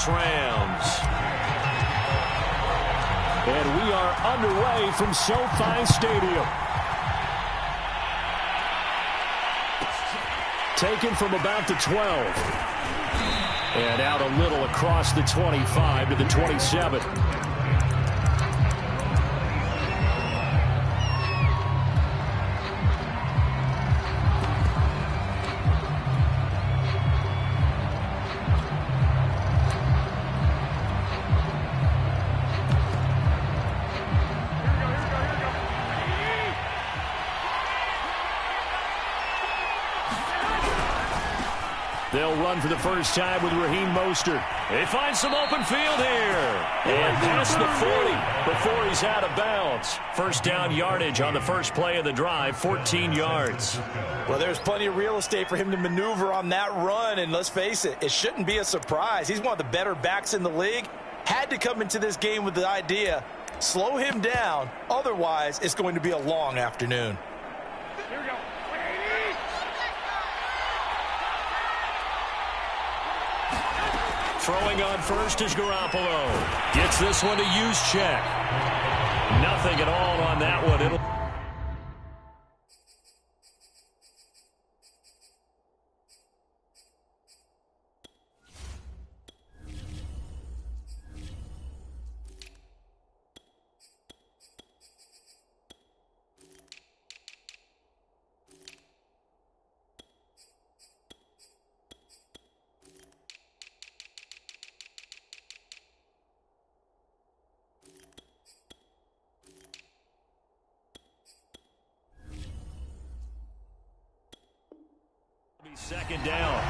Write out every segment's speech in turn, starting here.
Rams. And we are underway from SoFi Stadium. Taken from about the 12. And out a little across the 25 to the 27. They'll run for the first time with Raheem Mostert. They find some open field here. And past the 40 before he's out of bounds. First down yardage on the first play of the drive, 14 yards. Well, there's plenty of real estate for him to maneuver on that run. And let's face it, it shouldn't be a surprise. He's one of the better backs in the league. Had to come into this game with the idea, slow him down. Otherwise, it's going to be a long afternoon. Here we go. Throwing on first is Garoppolo. Gets this one to use check. Nothing at all on that one. It'll be second down.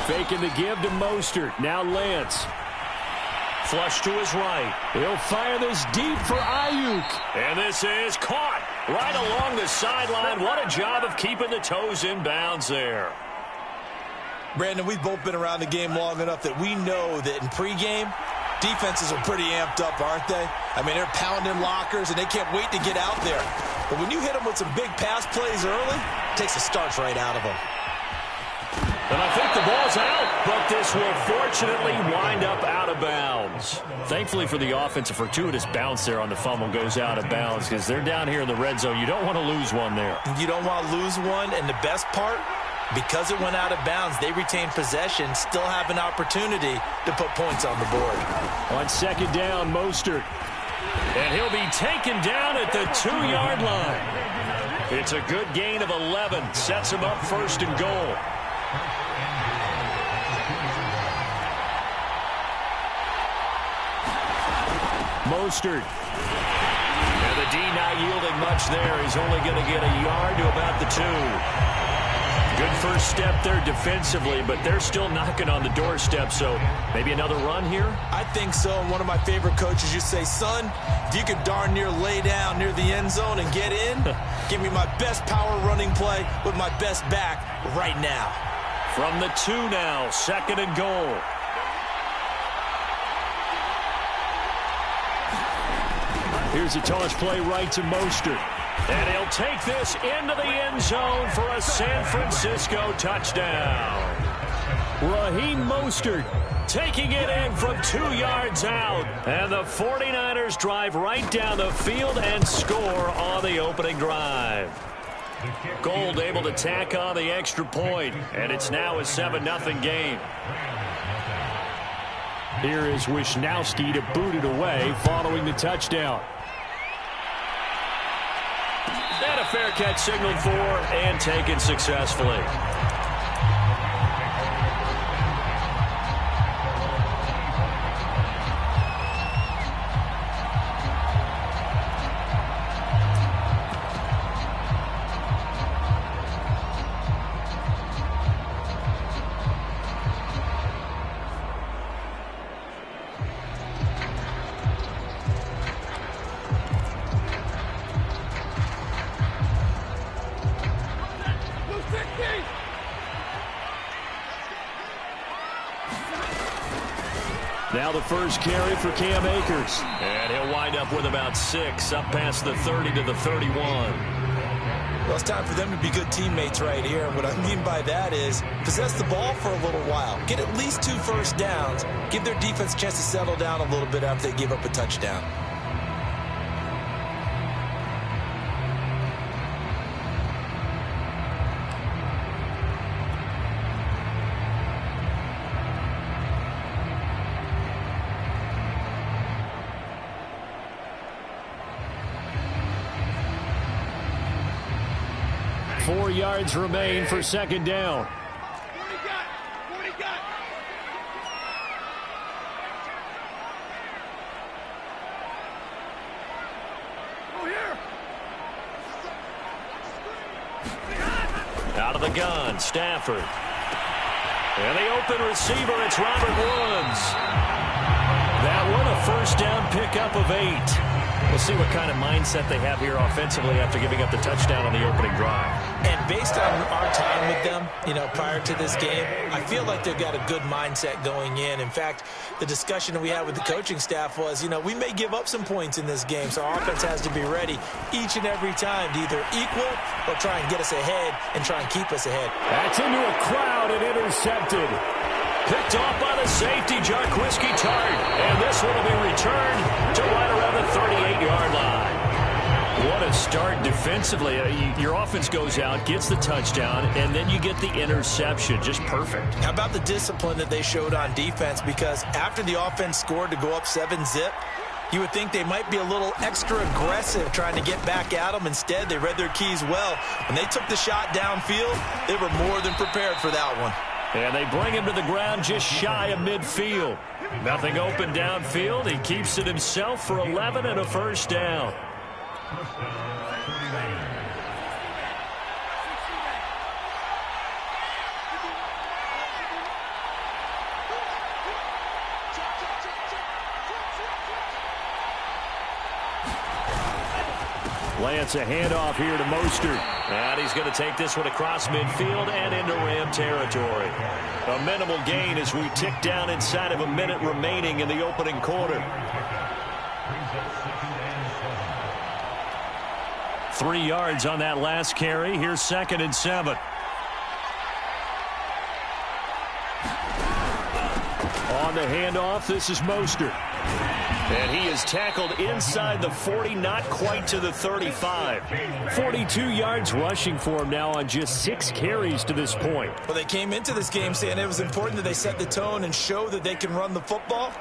Faking the give to Mostert. Now Lance. Flush to his right. He'll fire this deep for Ayuk. And this is caught right along the sideline. What a job of keeping the toes in bounds there. Brandon, we've both been around the game long enough that we know that in pregame, defenses are pretty amped up, aren't they? I mean, they're pounding lockers, and they can't wait to get out there. But when you hit them with some big pass plays early, it takes the starch right out of them. And I think the ball's out, but this will fortunately wind up out of bounds. Thankfully for the offense, a fortuitous bounce there on the fumble goes out of bounds because they're down here in the red zone. You don't want to lose one there. You don't want to lose one, and the best part, because it went out of bounds, they retain possession, still have an opportunity to put points on the board. On second down, Mostert. And he'll be taken down at the 2-yard line. It's a good gain of 11. Sets him up first and goal. Mostert. And the D not yielding much there. He's only going to get a yard to about the 2. Good first step there defensively, but they're still knocking on the doorstep, so maybe another run here? I think so. And one of my favorite coaches used to say, son, if you could darn near lay down near the end zone and get in, give me my best power running play with my best back right now. From the 2 now, second and goal. Here's a toss play right to Mostert. And he'll take this into the end zone for a San Francisco touchdown. Raheem Mostert taking it in from 2 yards out. And the 49ers drive right down the field and score on the opening drive. Gold able to tack on the extra point, and it's now a 7-0 game. Here is Wisnowski to boot it away following the touchdown. And a fair catch signaled for and taken successfully. Now the first carry for Cam Akers. And he'll wind up with about 6, up past the 30 to the 31. Well, it's time for them to be good teammates right here. And what I mean by that is possess the ball for a little while. Get at least 2 first downs. Give their defense a chance to settle down a little bit after they give up a touchdown. Four yards remain for second down. Out of the gun, Stafford. And the open receiver, it's Robert Woods. That one, a first down pickup of 8. We'll see what kind of mindset they have here offensively after giving up the touchdown on the opening drive. And based on our time with them, prior to this game, I feel like they've got a good mindset going in. In fact, the discussion that we had with the coaching staff was, we may give up some points in this game, so our offense has to be ready each and every time to either equal or try and get us ahead and try and keep us ahead. That's into a crowd and intercepted. Picked off by the safety, Jarquiski Tart. And this one will be returned to right around the 38-yard line. What a start defensively. Your offense goes out, gets the touchdown, and then you get the interception. Just perfect. How about the discipline that they showed on defense? Because after the offense scored to go up 7-zip, you would think they might be a little extra aggressive trying to get back at them. Instead, they read their keys well. When they took the shot downfield, they were more than prepared for that one. And they bring him to the ground just shy of midfield. Nothing open downfield. He keeps it himself for 11 and a first down. Lance, a handoff here to Mostert. And he's going to take this one across midfield and into Ram territory. A minimal gain as we tick down inside of a minute remaining in the opening quarter. 3 yards on that last carry. Here's 2nd and 7. On the handoff, this is Mostert. And he is tackled inside the 40, not quite to the 35. 42 yards rushing for him now on just 6 carries to this point. Well, they came into this game saying it was important that they set the tone and show that they can run the football.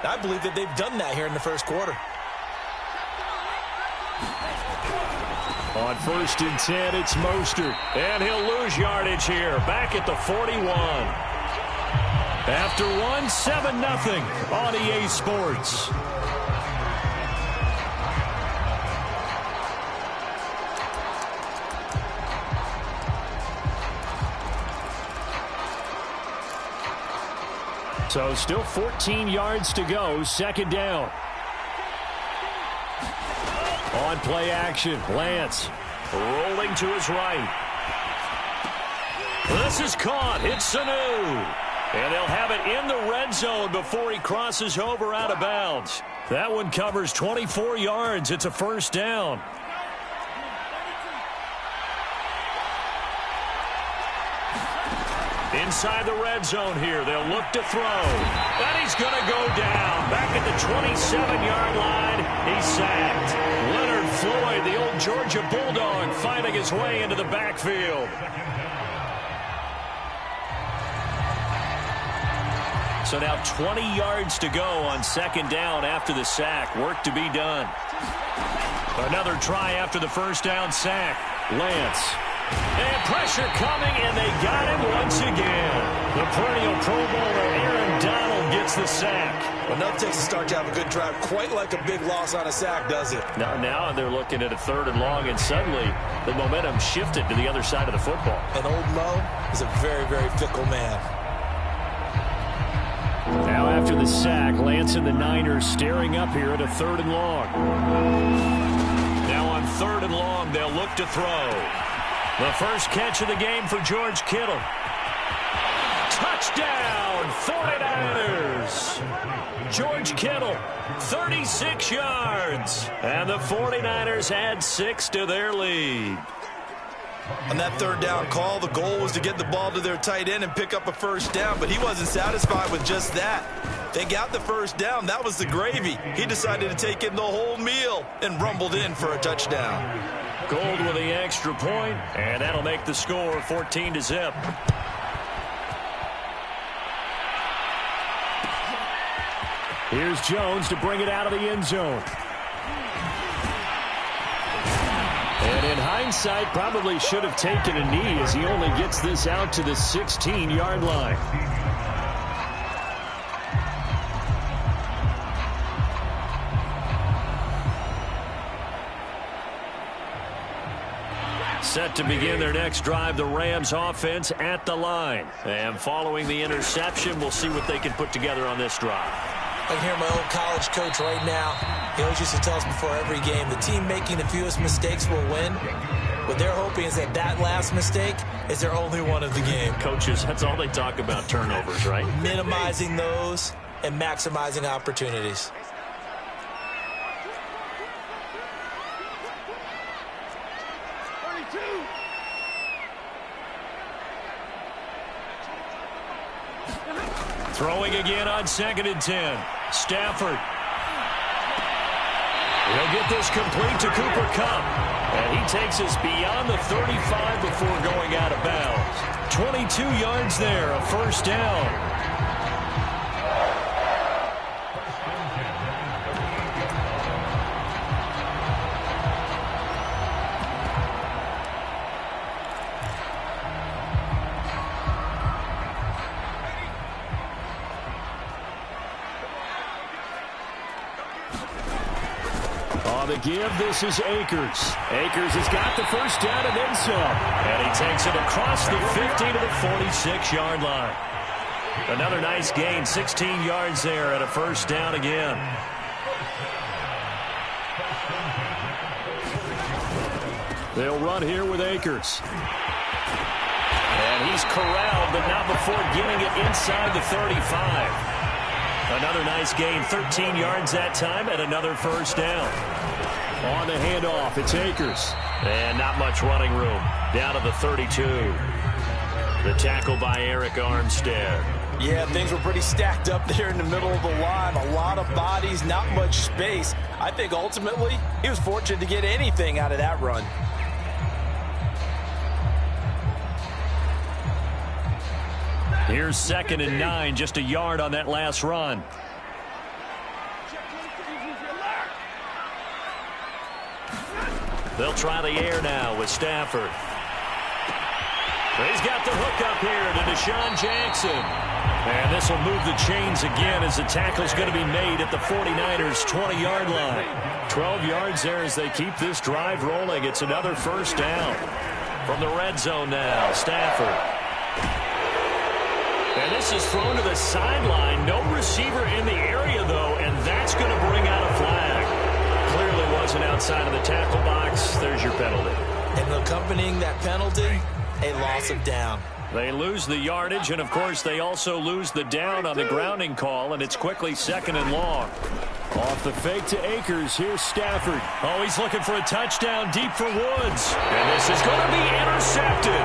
I believe that they've done that here in the first quarter. On 1st and 10, it's Mostert. And he'll lose yardage here, back at the 41. After 7-0 on EA Sports. So still 14 yards to go, 2nd down. On play action, Lance rolling to his right. This is caught. It's Sanu. And they'll have it in the red zone before he crosses over out of bounds. That one covers 24 yards. It's a first down. Inside the red zone here. They'll look to throw. And he's going to go down. Back at the 27-yard line. He's sacked. Leonard Floyd, the old Georgia Bulldog, finding his way into the backfield. So now 20 yards to go on 2nd down after the sack. Work to be done. Another try after the first down sack. Lance. And pressure coming, and they got him once again. The perennial Pro Bowler Aaron Donald gets the sack. Well, nothing takes a start to have a good drive quite like a big loss on a sack, does it? Now they're looking at a 3rd and long, and suddenly the momentum shifted to the other side of the football. And old Mo is a very, very fickle man. Now after the sack, Lance and the Niners staring up here at a 3rd and long. Now on 3rd and long, they'll look to throw. The first catch of the game for George Kittle. Touchdown, 49ers. George Kittle, 36 yards. And the 49ers add 6 to their lead. On that third down call, the goal was to get the ball to their tight end and pick up a first down, but he wasn't satisfied with just that. They got the first down. That was the gravy. He decided to take in the whole meal and rumbled in for a touchdown. Gold with the extra point, and that'll make the score 14-0. Here's Jones to bring it out of the end zone. And in hindsight, probably should have taken a knee as he only gets this out to the 16-yard line. Set to begin their next drive, the Rams offense at the line. And following the interception, we'll see what they can put together on this drive. I can hear my old college coach right now. He always used to tell us before every game, the team making the fewest mistakes will win. What they're hoping is that that last mistake is their only one of the game. Coaches, that's all they talk about, turnovers, right? Minimizing those and maximizing opportunities. Throwing again on 2nd and 10. Stafford. He'll get this complete to Cooper Kupp. And he takes us beyond the 35 before going out of bounds. 22 yards there, a first down. The give, this is Akers. Akers has got the first down and then some. And he takes it across the 50 to the 46-yard line. Another nice gain, 16 yards there and a first down again. They'll run here with Akers. And he's corralled, but not before getting it inside the 35. Another nice gain, 13 yards that time, and another first down. On the handoff, it's Akers. And not much running room. Down to the 32. The tackle by Eric Armstead. Yeah, things were pretty stacked up there in the middle of the line. A lot of bodies, not much space. I think ultimately he was fortunate to get anything out of that run. Here's 2nd and 9, just a yard on that last run. They'll try the air now with Stafford. He's got the hook up here to Deshaun Jackson. And this will move the chains again as the tackle's going to be made at the 49ers' 20-yard line. 12 yards there as they keep this drive rolling. It's another first down. From the red zone now, Stafford. And this is thrown to the sideline. No receiver in the area, though, and that's going to bring out a flag. Clearly wasn't outside of the tackle box. There's your penalty. And accompanying that penalty, a loss of down. They lose the yardage, and, of course, they also lose the down on the grounding call, and it's quickly 2nd and long. Off the fake to Akers. Here's Stafford. Oh, he's looking for a touchdown deep for Woods. And this is going to be intercepted.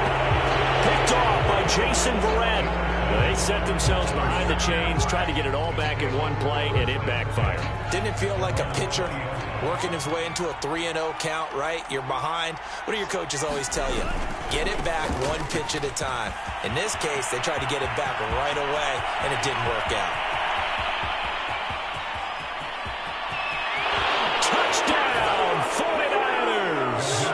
Picked off by Jason Verrett. They set themselves behind the chains, tried to get it all back in one play, and it backfired. Didn't it feel like a pitcher working his way into a 3-0 count, right? You're behind. What do your coaches always tell you? Get it back one pitch at a time. In this case, they tried to get it back right away, and it didn't work out. Touchdown, 49ers!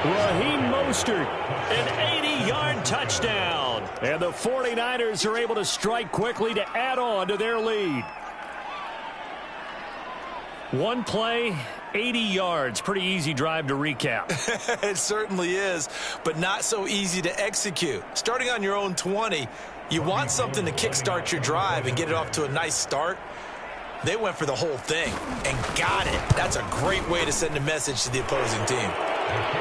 Raheem Mostert, an 80-yard touchdown. And the 49ers are able to strike quickly to add on to their lead. One play, 80 yards. Pretty easy drive to recap. It certainly is, but not so easy to execute. Starting on your own 20, you want something to kickstart your drive and get it off to a nice start. They went for the whole thing and got it. That's a great way to send a message to the opposing team.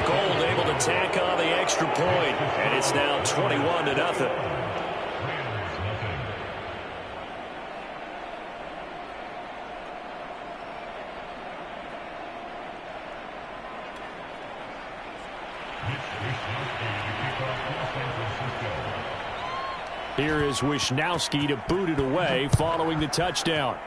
Gold able to tack on the extra point, and it's now 21-0. Here is Wisnowski to boot it away following the touchdown.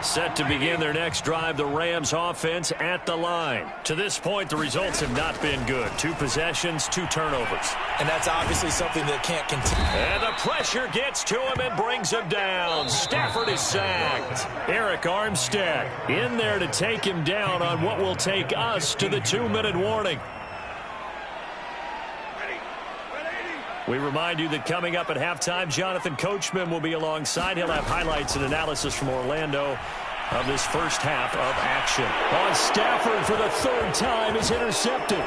Set to begin their next drive, the Rams offense at the line. To this point, the results have not been good. 2 possessions, 2 turnovers. And that's obviously something that can't continue. And the pressure gets to him and brings him down. Stafford is sacked. Eric Armstead in there to take him down on what will take us to the 2-minute warning. We remind you that coming up at halftime, Jonathan Coachman will be alongside. He'll have highlights and analysis from Orlando of this first half of action. On Stafford for the 3rd time is intercepted.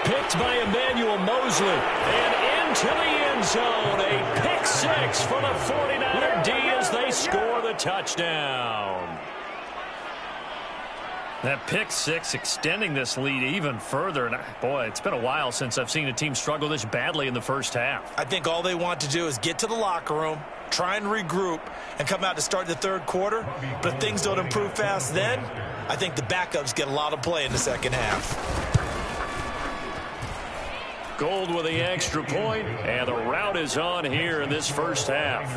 Picked by Emmanuel Mosley. And into the end zone. A pick 6 for the 49er D as they score the touchdown. That pick 6 extending this lead even further. And boy, it's been a while since I've seen a team struggle this badly in the first half. I think all they want to do is get to the locker room, try and regroup, and come out to start the 3rd quarter. But if things don't improve fast then, I think the backups get a lot of play in the second half. Gold with the extra point, and the route is on here in this first half.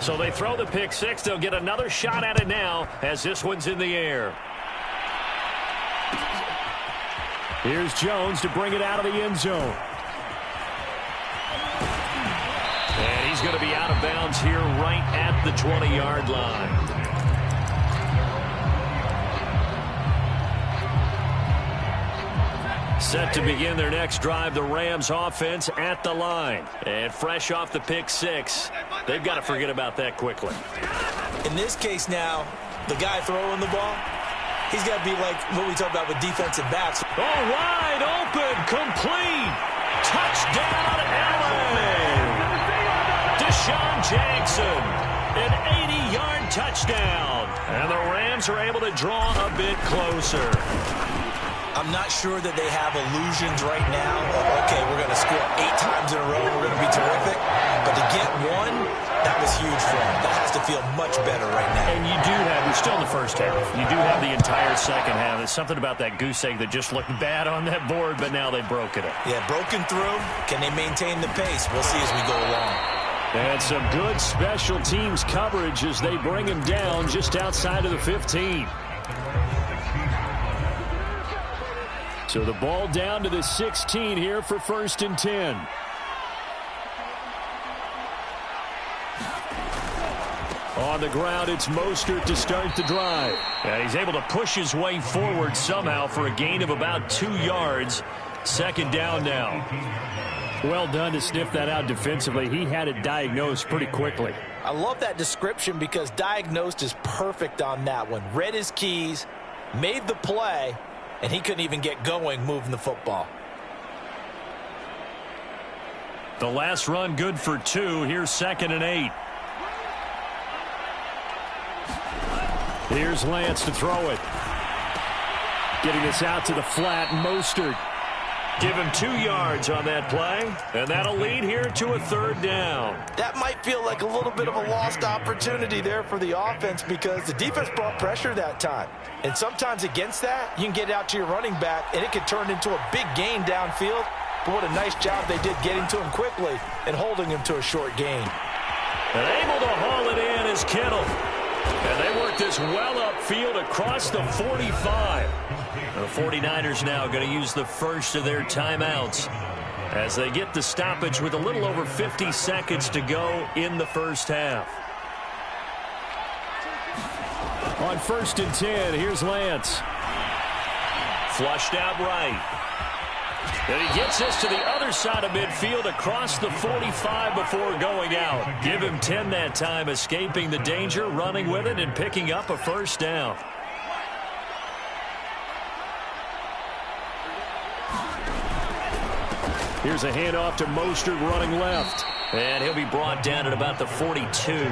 So they throw the pick 6. They'll get another shot at it now as this one's in the air. Here's Jones to bring it out of the end zone. And he's going to be out of bounds here right at the 20-yard line. Set to begin their next drive, the Rams offense at the line. And fresh off the pick 6, they've got to forget about that quickly. In this case now, the guy throwing the ball, he's got to be like what we talked about with defensive backs. Oh, wide open, complete. Touchdown, Allen. Deshaun Jackson, an 80-yard touchdown. And the Rams are able to draw a bit closer. I'm not sure that they have illusions right now of, okay, we're going to score 8 times in a row, we're going to be terrific. But to get one, that was huge for them. That has to feel much better right now. And you do have, we're still in the first half. You do have the entire second half. There's something about that goose egg that just looked bad on that board, but now they've broken it. Yeah, broken through. Can they maintain the pace? We'll see as we go along. And some good special teams coverage as they bring him down just outside of the 15. So the ball down to the 16 here for 1st and 10. On the ground, it's Mostert to start the drive. And he's able to push his way forward somehow for a gain of about 2 yards. 2nd down now. Well done to sniff that out defensively. He had it diagnosed pretty quickly. I love that description because diagnosed is perfect on that one. Read his keys, made the play, and he couldn't even get going moving the football. The last run good for 2. Here's 2nd and 8. Here's Lance to throw it. Getting this out to the flat. Mostert. Give him 2 yards on that play. And that'll lead here to a 3rd down. That might feel like a little bit of a lost opportunity there for the offense because the defense brought pressure that time. And sometimes against that, you can get out to your running back, and it could turn into a big gain downfield. But what a nice job they did getting to him quickly and holding him to a short gain. And able to haul it in is Kittle. And they work this well upfield across the 45. The 49ers now going to use the first of their timeouts as they get the stoppage with a little over 50 seconds to go in the first half. On 1st and 10, here's Lance. Flushed out right. And he gets this to the other side of midfield across the 45 before going out. Give him 10 that time, escaping the danger, running with it, and picking up a first down. Here's a handoff to Mostert running left. And he'll be brought down at about the 42.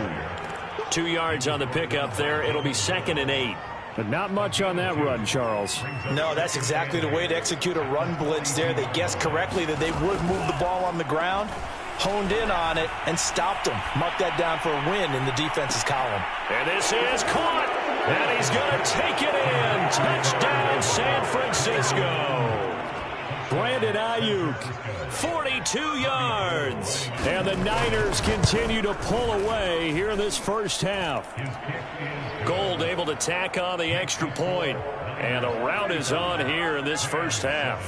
2 yards on the pickup there. It'll be 2nd and 8. But not much on that run, Charles. No, that's exactly the way to execute a run blitz there. They guessed correctly that they would move the ball on the ground, honed in on it, and stopped them. Mark that down for a win in the defense's column. And this is caught. And he's going to take it in. Touchdown, San Francisco. Brandon Ayuk, 42 yards. And the Niners continue to pull away here in this first half. Gold able to tack on the extra point. And the route is on here in this first half.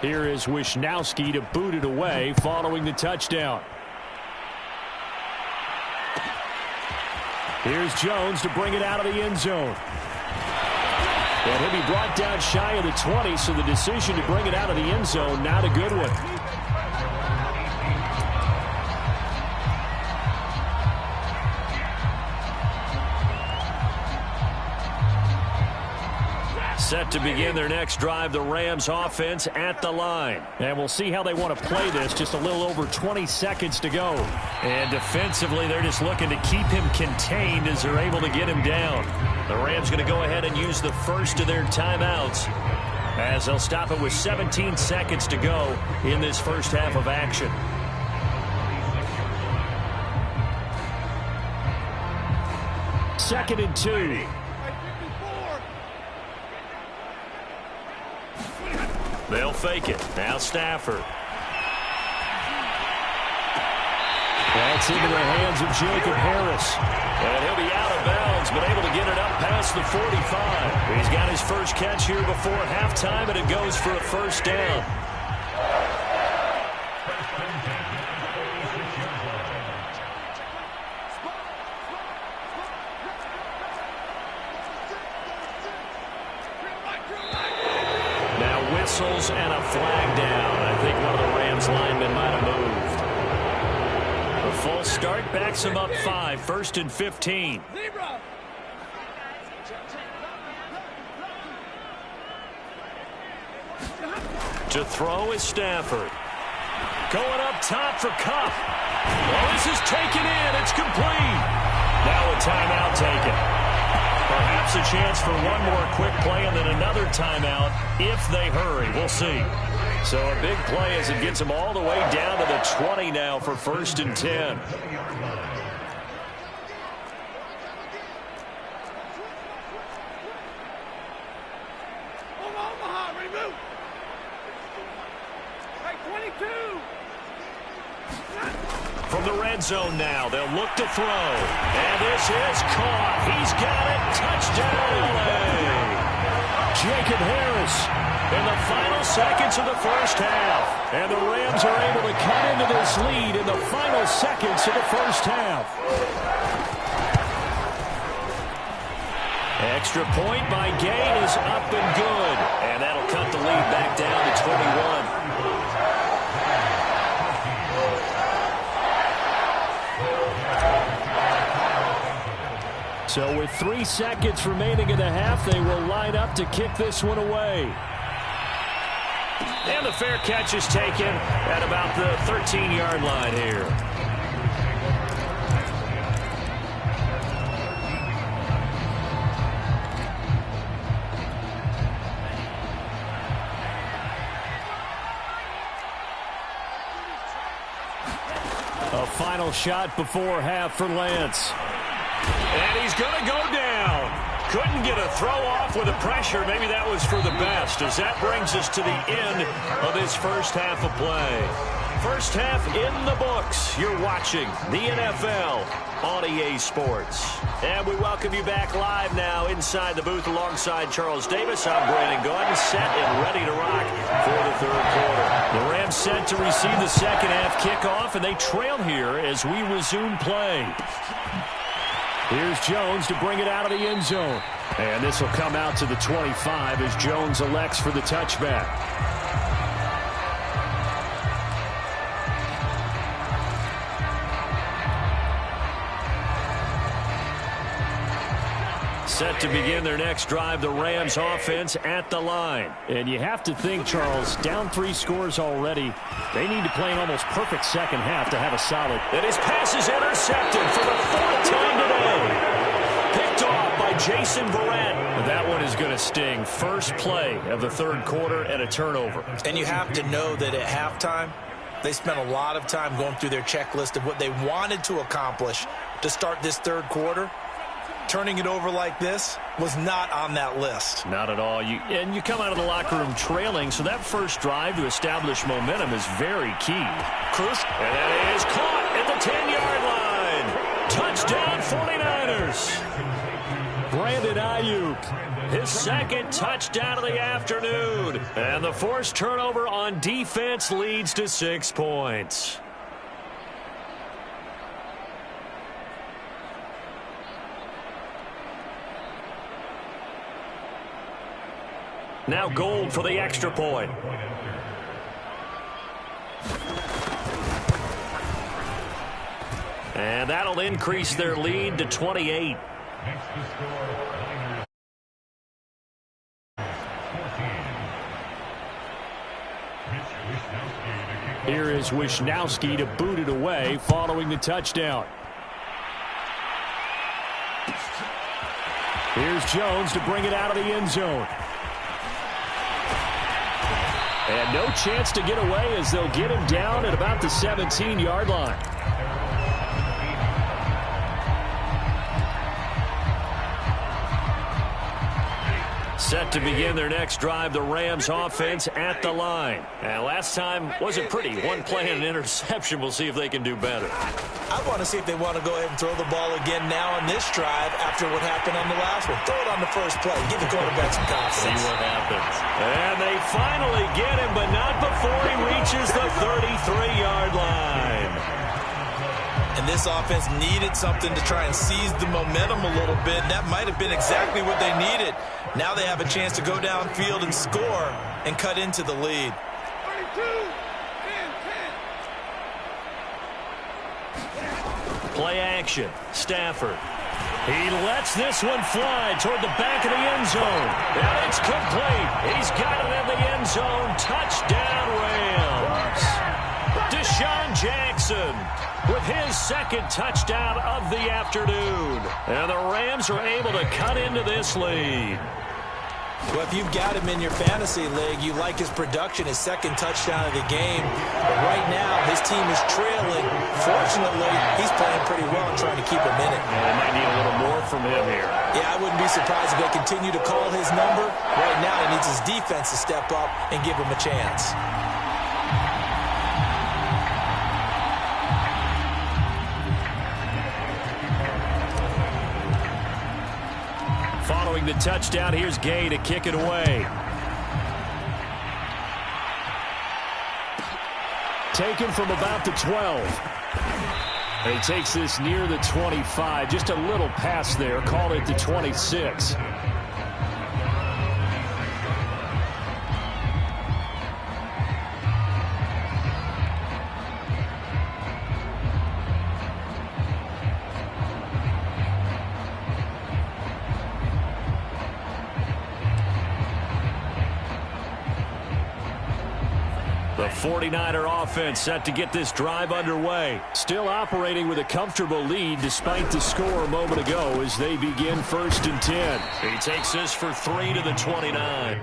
Here is Wisnowski to boot it away following the touchdown. Here's Jones to bring it out of the end zone. And he'll be brought down shy of the 20, so the decision to bring it out of the end zone, not a good one. Set to begin their next drive, the Rams offense at the line. And we'll see how they want to play this. Just a little over 20 seconds to go. And defensively, they're just looking to keep him contained as they're able to get him down. The Rams going to go ahead and use the first of their timeouts as they'll stop it with 17 seconds to go in this first half of action. Second and 2. They'll fake it. Now Stafford. That's into the hands of Jacob Harris. And he'll be out of bounds, but able to get it up past the 45. He's got his first catch here before halftime, and it goes for a first down. Now whistles and a flag down. I think one of the Rams linemen might have moved. A full start backs him up 5, 1st and 15. To throw is Stafford. Going up top for Kupp. Well, this is taken in. It's complete. Now a timeout taken. Perhaps a chance for one more quick play and then another timeout if they hurry. We'll see. So a big play as it gets them all the way down to the 20 now for 1st and 10. From the red zone now, they'll look to throw. And this is caught. He's got it. Touchdown, LA. Jacob Harris in the final seconds of the first half. And the Rams are able to cut into this lead in the final seconds of the first half. Extra point by Gain is up and good. And that'll cut the lead back down to 21. So with 3 seconds remaining in the half, they will line up to kick this one away. And the fair catch is taken at about the 13-yard line here. A final shot before half for Lance. And he's going to go down. Couldn't get a throw off with the pressure. Maybe that was for the best, as that brings us to the end of this first half of play. First half in the books. You're watching the NFL on EA Sports. And we welcome you back live now inside the booth alongside Charles Davis. I'm Brandon Gaudin, set and ready to rock for the third quarter. The Rams set to receive the second half kickoff, and they trail here as we resume play. Here's Jones to bring it out of the end zone. And this will come out to the 25 as Jones elects for the touchback. Set to begin their next drive, the Rams offense at the line. And you have to think, Charles, down 3 scores already. They need to play an almost perfect second half to have a solid. And his pass is intercepted for the 4th time today. Picked off by Jason Verrett. That one is going to sting. First play of the 3rd quarter and a turnover. And you have to know that at halftime, they spent a lot of time going through their checklist of what they wanted to accomplish to start this 3rd quarter. Turning it over like this was not on that list. Not at all. And you come out of the locker room trailing, so that first drive to establish momentum is very key. Crucial. And that is caught at the 10-yard line. Touchdown 49ers. Brandon Ayuk, his 2nd touchdown of the afternoon. And the forced turnover on defense leads to 6 points. Now Gold for the extra point. And that'll increase their lead to 28. Here is Wisnowski to boot it away following the touchdown. Here's Jones to bring it out of the end zone. And no chance to get away as they'll get him down at about the 17-yard line. Set to begin their next drive, the Rams offense at the line. And last time wasn't pretty. One play and an interception. We'll see if they can do better. I want to see if they want to go ahead and throw the ball again now on this drive after what happened on the last one. Throw it on the first play. Give the quarterback some confidence. See what happens. And they finally get him, but not before he reaches the 33-yard line. And this offense needed something to try and seize the momentum a little bit. That might have been exactly what they needed. Now they have a chance to go downfield and score and cut into the lead. 32, 10, 10. Play action. Stafford. He lets this one fly toward the back of the end zone. And it's complete. He's got it in the end zone. Touchdown, Rams. Deshaun Jackson with his 2nd touchdown of the afternoon. And the Rams are able to cut into this lead. Well, if you've got him in your fantasy league, you like his production, his 2nd touchdown of the game. But right now, his team is trailing. Fortunately, he's playing pretty well and trying to keep him in it. And they might need a little more from him here. Yeah, I wouldn't be surprised if they continue to call his number. Right now, he needs his defense to step up and give him a chance. Following the touchdown, here's Gay to kick it away. Taken from about the 12. And he takes this near the 25. Just a little pass there. Call it the 26. The 49er offense set to get this drive underway. Still operating with a comfortable lead despite the score a moment ago as they begin 1st and 10. He takes this for 3 to the 29.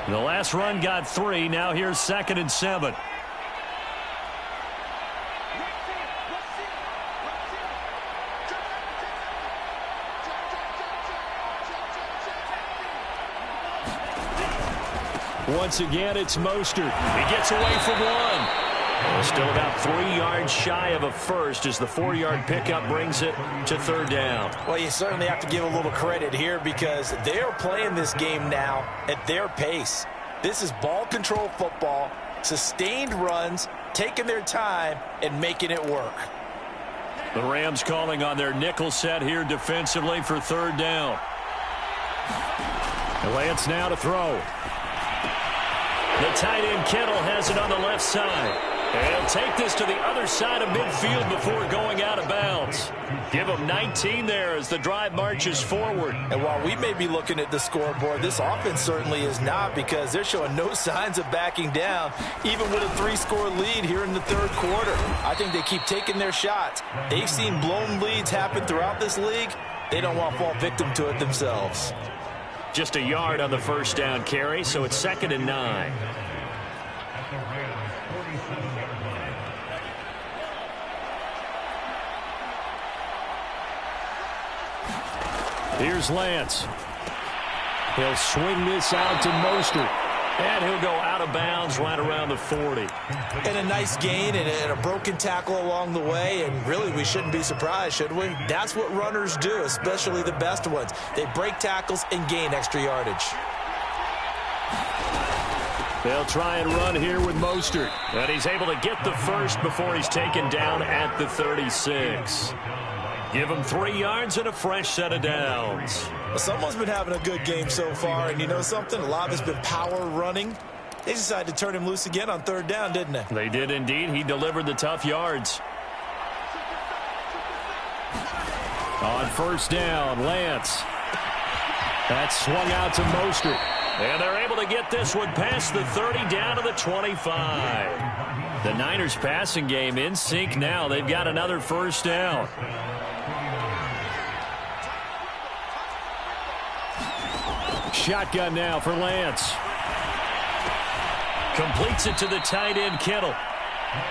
The last run got 3. Now here's 2nd and 7. Once again, it's Mostert. He gets away from 1. Still about 3 yards shy of a first as the 4-yard pickup brings it to 3rd down. Well, you certainly have to give a little credit here because they're playing this game now at their pace. This is ball control football, sustained runs, taking their time, and making it work. The Rams calling on their nickel set here defensively for 3rd down. Lance now to throw. The tight end Kittle has it on the left side. And he'll take this to the other side of midfield before going out of bounds. Give him 19 there as the drive marches forward. And while we may be looking at the scoreboard, this offense certainly is not because they're showing no signs of backing down, even with a 3-score lead here in the 3rd quarter. I think they keep taking their shots. They've seen blown leads happen throughout this league. They don't want to fall victim to it themselves. Just a yard on the 1st down carry, so it's 2nd and 9. Here's Lance. He'll swing this out to Mostert. And he'll go out of bounds right around the 40. And a nice gain and a broken tackle along the way. And really, we shouldn't be surprised, should we? That's what runners do, especially the best ones. They break tackles and gain extra yardage. They'll try and run here with Mostert. And he's able to get the first before he's taken down at the 36. Give him 3 yards and a fresh set of downs. Well, someone's been having a good game so far, and you know something? A lot of it's been power running. They decided to turn him loose again on 3rd down, didn't they? They did indeed. He delivered the tough yards. On 1st down, Lance. That's swung out to Mostert. And they're able to get this one past the 30 down to the 25. The Niners passing game in sync now. They've got another 1st down. Shotgun now for Lance. Completes it to the tight end, Kittle.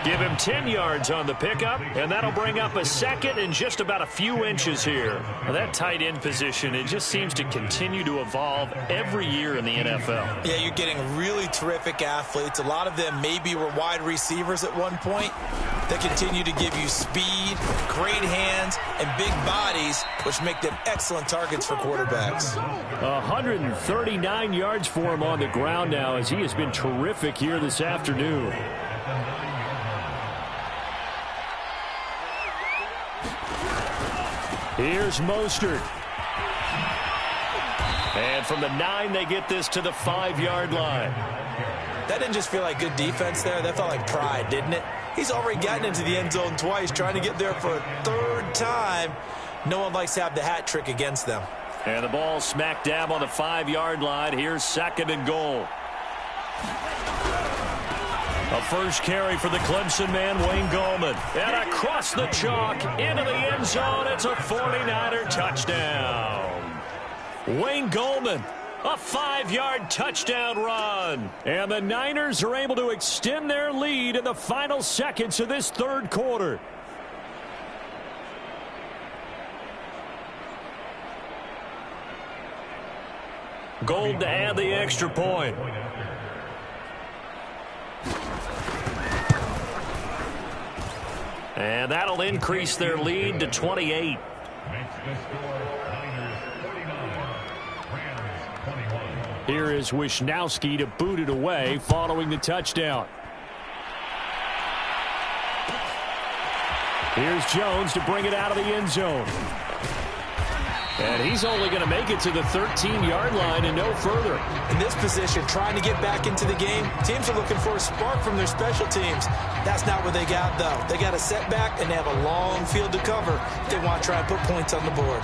Give him 10 yards on the pickup, and that'll bring up a 2nd and just about a few inches here. Now, that tight end position, it just seems to continue to evolve every year in the NFL. Yeah, you're getting really terrific athletes. A lot of them maybe were wide receivers at one point. They continue to give you speed, great hands, and big bodies, which make them excellent targets for quarterbacks. 139 yards for him on the ground now as he has been terrific here this afternoon. Here's Mostert. And from the 9, they get this to the 5-yard line. That didn't just feel like good defense there. That felt like pride, didn't it? He's already gotten into the end zone twice, trying to get there for a 3rd time. No one likes to have the hat trick against them. And the ball smack dab on the 5-yard line. Here's 2nd and goal. A first carry for the Clemson man, Wayne Gallman. And across the chalk, into the end zone. It's a 49er touchdown. Wayne Gallman, a 5-yard touchdown run. And the Niners are able to extend their lead in the final seconds of this 3rd quarter. Gold to add the extra point. And that'll increase their lead to 28. Here is Wisnowski to boot it away following the touchdown. Here's Jones to bring it out of the end zone. And he's only going to make it to the 13-yard line and no further. In this position, trying to get back into the game, teams are looking for a spark from their special teams. That's not what they got, though. They got a setback, and they have a long field to cover if they want to try and put points on the board.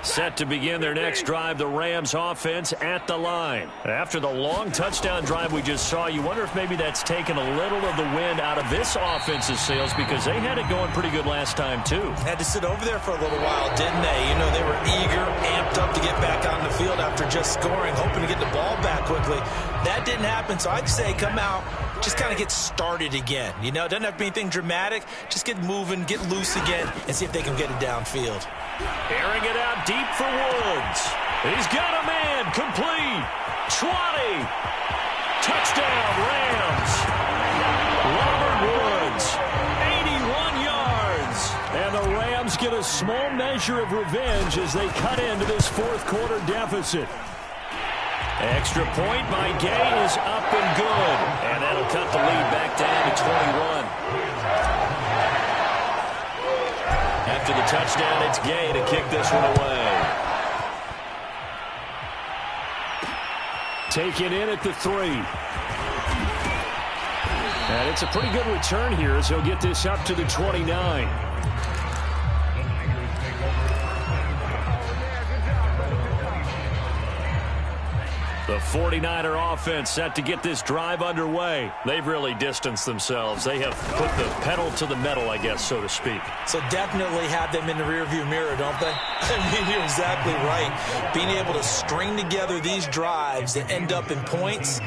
Set to begin their next drive, the Rams offense at the line. After the long touchdown drive we just saw, you wonder if maybe that's taken a little of the wind out of this offense's sails because they had it going pretty good last time too. Had to sit over there for a little while, didn't they? You know, they were eager, amped up to get back out on the field after just scoring, hoping to get the ball back quickly. That didn't happen, so I'd say come out, just kind of get started again. You know, it doesn't have to be anything dramatic. Just get moving, get loose again, and see if they can get it downfield. Airing it out deep for Woods. He's got a man, complete. 20. Touchdown, Rams. Robert Woods, 81 yards. And the Rams get a small measure of revenge as they cut into this fourth quarter deficit. Extra point by Gay is up and good. And that'll cut the lead back down to 21. After the touchdown, it's Gay to kick this one away. Taken in at the 3. And it's a pretty good return here as he'll get this up to the 29. The 49er offense set to get this drive underway. They've really distanced themselves. They have put the pedal to the metal, I guess, so to speak. So definitely have them in the rearview mirror, don't they? I mean, you're exactly right. Being able to string together these drives that end up in points,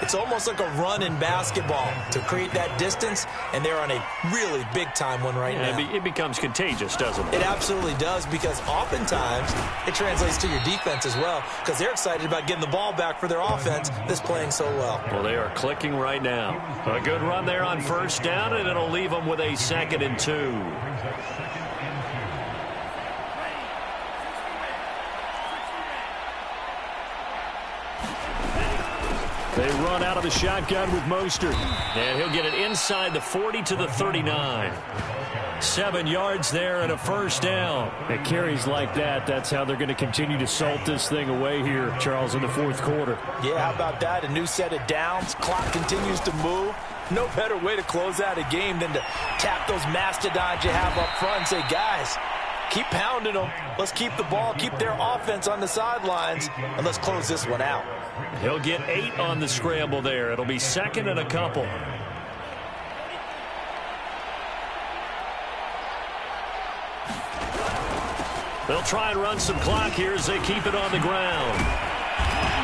it's almost like a run in basketball to create that distance, and they're on a really big-time one right now. It becomes contagious, doesn't it? It absolutely does, because oftentimes it translates to your defense as well, because they're excited about getting the ball back for their offense that's playing so well. Well, they are clicking right now. A good run there on first down, and it'll leave them with a 2nd and 2. They run out of the shotgun with Mostert. And he'll get it inside the 40 to the 39. 7 yards there and a first down. It carries like that. That's how they're going to continue to salt this thing away here, Charles, in the fourth quarter. Yeah, how about that? A new set of downs. Clock continues to move. No better way to close out a game than to tap those mastodons you have up front and say, guys, keep pounding them. Let's keep the ball, keep their offense on the sidelines, and let's close this one out. He'll get 8 on the scramble there. It'll be 2nd and a couple. They'll try and run some clock here as they keep it on the ground.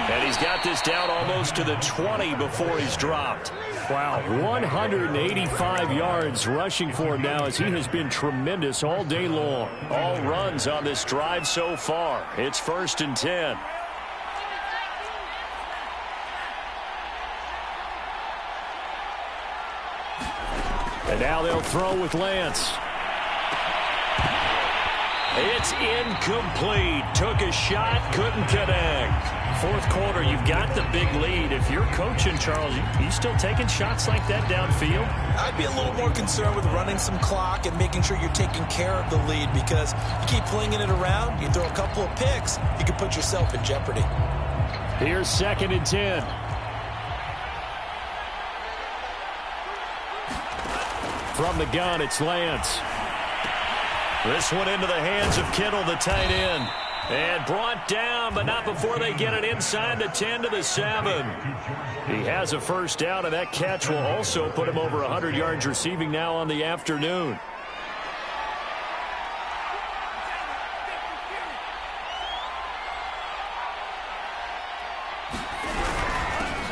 And he's got this down almost to the 20 before he's dropped. Wow, 185 yards rushing for him now as he has been tremendous all day long. All runs on this drive so far. It's 1st and 10. And now they'll throw with Lance. It's incomplete. Took a shot, couldn't connect. Fourth quarter, you've got the big lead. If you're coaching, Charles, you still taking shots like that downfield? I'd be a little more concerned with running some clock and making sure you're taking care of the lead, because you keep flinging it around, you throw a couple of picks, you can put yourself in jeopardy. Here's 2nd and 10. From the gun, it's Lance. This one into the hands of Kittle, the tight end. And brought down, but not before they get it inside the 10 to the 7. He has a first down, and that catch will also put him over 100 yards receiving now on the afternoon.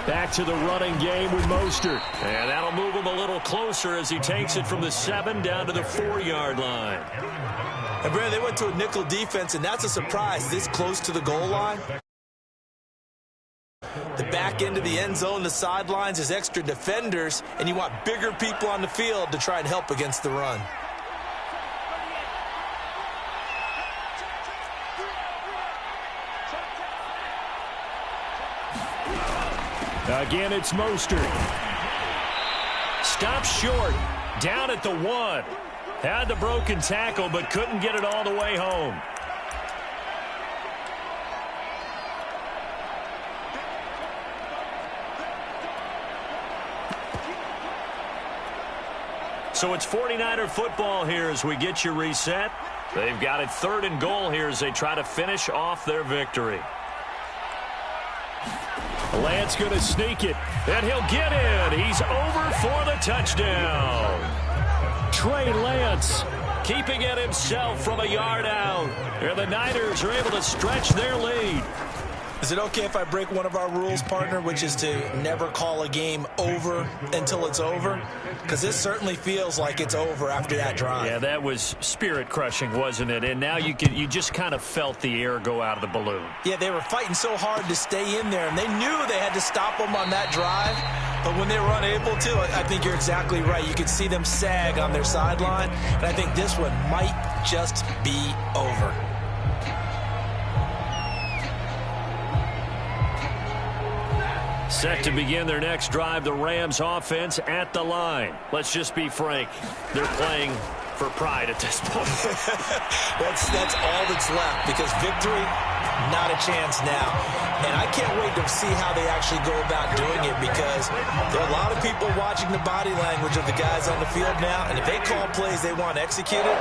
Back to the running game with Mostert. And that'll move him a little closer as he takes it from the 7 down to the 4-yard line. And Brad, they went to a nickel defense, and that's a surprise this close to the goal line. The back end of the end zone, the sidelines is extra defenders, and you want bigger people on the field to try and help against the run. Again, it's Mostert. Stops short. Down at the 1. Had the broken tackle, but couldn't get it all the way home. So it's 49er football here as we get you reset. They've got it 3rd and goal here as they try to finish off their victory. Lance going to sneak it, and he'll get in. He's over for the touchdown. Trey Lance keeping it himself from a yard out. And the Niners are able to stretch their lead. Is it okay if I break one of our rules, partner, which is to never call a game over until it's over? Because this certainly feels like it's over after that drive. Yeah, that was spirit-crushing, wasn't it? And now you just kind of felt the air go out of the balloon. Yeah, they were fighting so hard to stay in there, and they knew they had to stop them on that drive. But when they were unable to, I think you're exactly right. You could see them sag on their sideline, and I think this one might just be over. Set to begin their next drive, the Rams offense at the line. Let's just be frank. They're playing for pride at this point. That's all that's left, because victory, not a chance now. And I can't wait to see how they actually go about doing it, because there are a lot of people watching the body language of the guys on the field now, and if they call plays they want executed,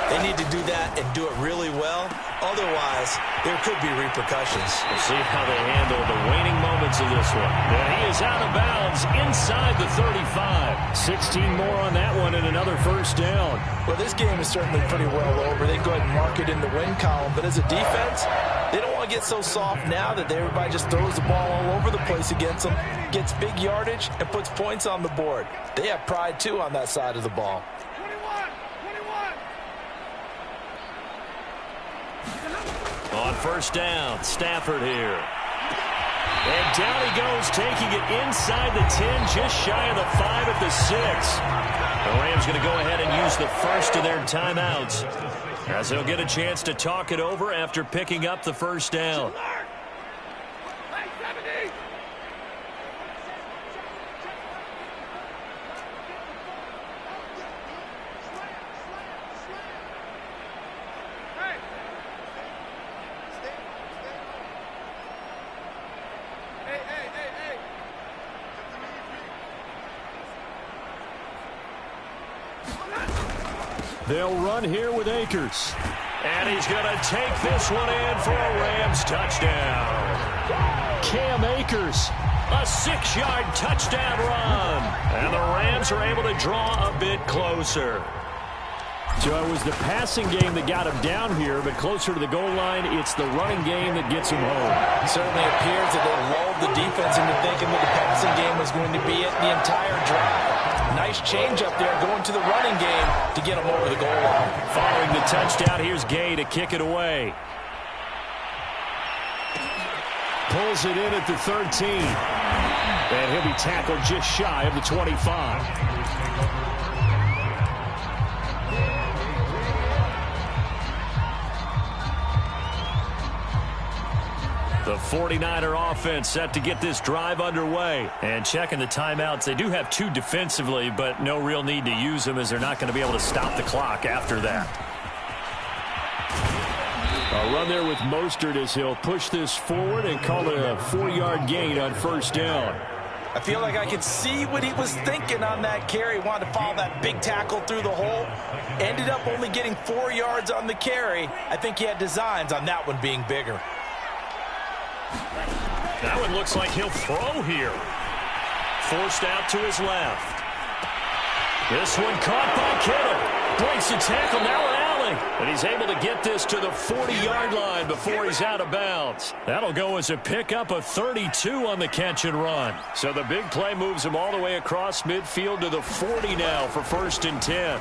they need to do that and do it really well. Otherwise, there could be repercussions. We'll see how they handle the waning moments of this one. And he is out of bounds inside the 35. 16 more on that one and another first down. Well, this game is certainly pretty well over. They go ahead and mark it in the win column. But as a defense, they don't want to get so soft now that everybody just throws the ball all over the place against them, gets big yardage, and puts points on the board. They have pride, too, on that side of the ball. On first down, Stafford here. And down he goes, taking it inside the 10, just shy of the 5 at the 6. The Rams going to go ahead and use the first of their timeouts, as they'll get a chance to talk it over after picking up the first down. They'll run here with Akers. And he's going to take this one in for a Rams touchdown. Cam Akers, a 6-yard touchdown run. And the Rams are able to draw a bit closer. So it was the passing game that got him down here, but closer to the goal line, it's the running game that gets him home. It certainly appears that they lulled the defense into thinking that the passing game was going to be it the entire drive. Nice change up there going to the running game to get him over the goal line. Following the touchdown, here's Gay to kick it away. Pulls it in at the 13. And he'll be tackled just shy of the 25. The 49er offense set to get this drive underway. And checking the timeouts, they do have 2 defensively, but no real need to use them as they're not going to be able to stop the clock after that. A run there with Mostert as he'll push this forward and call it a 4-yard gain on first down. I feel like I could see what he was thinking on that carry. Wanted to follow that big tackle through the hole. Ended up only getting 4 yards on the carry. I think he had designs on that one being bigger. That one looks like he'll throw here. Forced out to his left. This one caught by Kittle. Breaks the tackle, now an alley. And he's able to get this to the 40-yard line before he's out of bounds. That'll go as a pickup of 32 on the catch and run. So the big play moves him all the way across midfield to the 40 now for 1st and 10.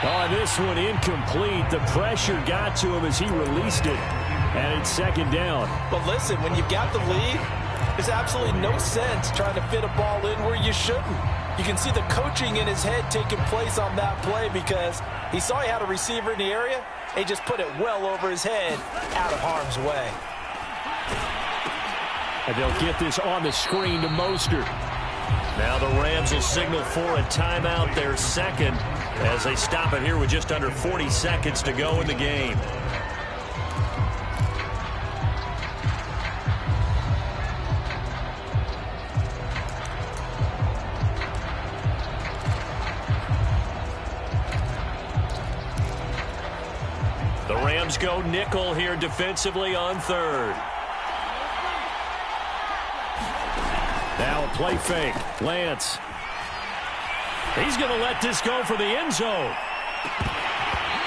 On this one, incomplete. The pressure got to him as he released it. And it's 2nd down. But listen, when you've got the lead, there's absolutely no sense trying to fit a ball in where you shouldn't. You can see the coaching in his head taking place on that play, because he saw he had a receiver in the area. He just put it well over his head, out of harm's way. And they'll get this on the screen to Mostert. Now the Rams will signal for a timeout, their 2nd, as they stop it here with just under 40 seconds to go in the game. Rams go nickel here defensively on third. Now a play fake. Lance. He's going to let this go for the end zone.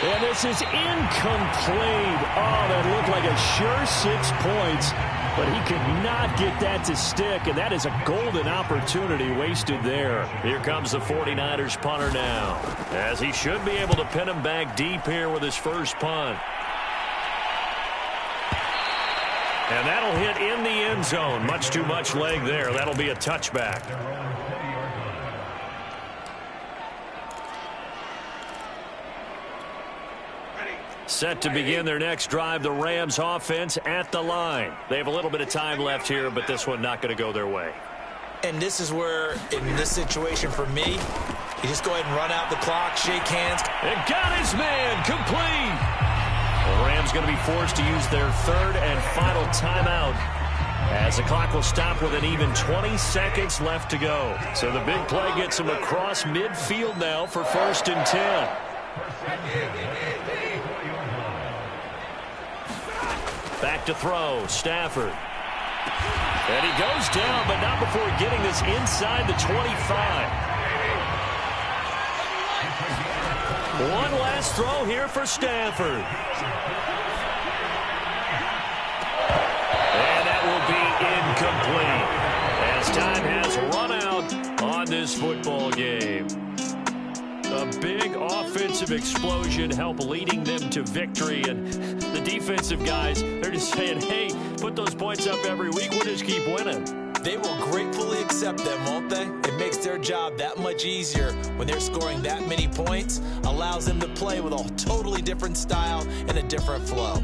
And this is incomplete. Oh, that looked like a sure 6 points. But he could not get that to stick, and that is a golden opportunity wasted there. Here comes the 49ers punter now, as he should be able to pin him back deep here with his first punt. And that'll hit in the end zone. Much too much leg there. That'll be a touchback. Set to begin their next drive, the Rams offense at the line. They have a little bit of time left here, but this one not going to go their way. And this is where, in this situation for me, you just go ahead and run out the clock, shake hands. And got his man complete. The Rams going to be forced to use their third and final timeout, as the clock will stop with an even 20 seconds left to go. So the big play gets them across midfield now for 1st and 10. Back to throw, Stafford. And he goes down, but not before getting this inside the 25. One last throw here for Stafford. And that will be incomplete, as time has run out on this football game. A big offensive explosion helped leading them to victory, and the defensive guys, they're just saying, hey, put those points up every week, we'll just keep winning. They will gratefully accept them, won't they? It makes their job that much easier when they're scoring that many points, allows them to play with a totally different style and a different flow.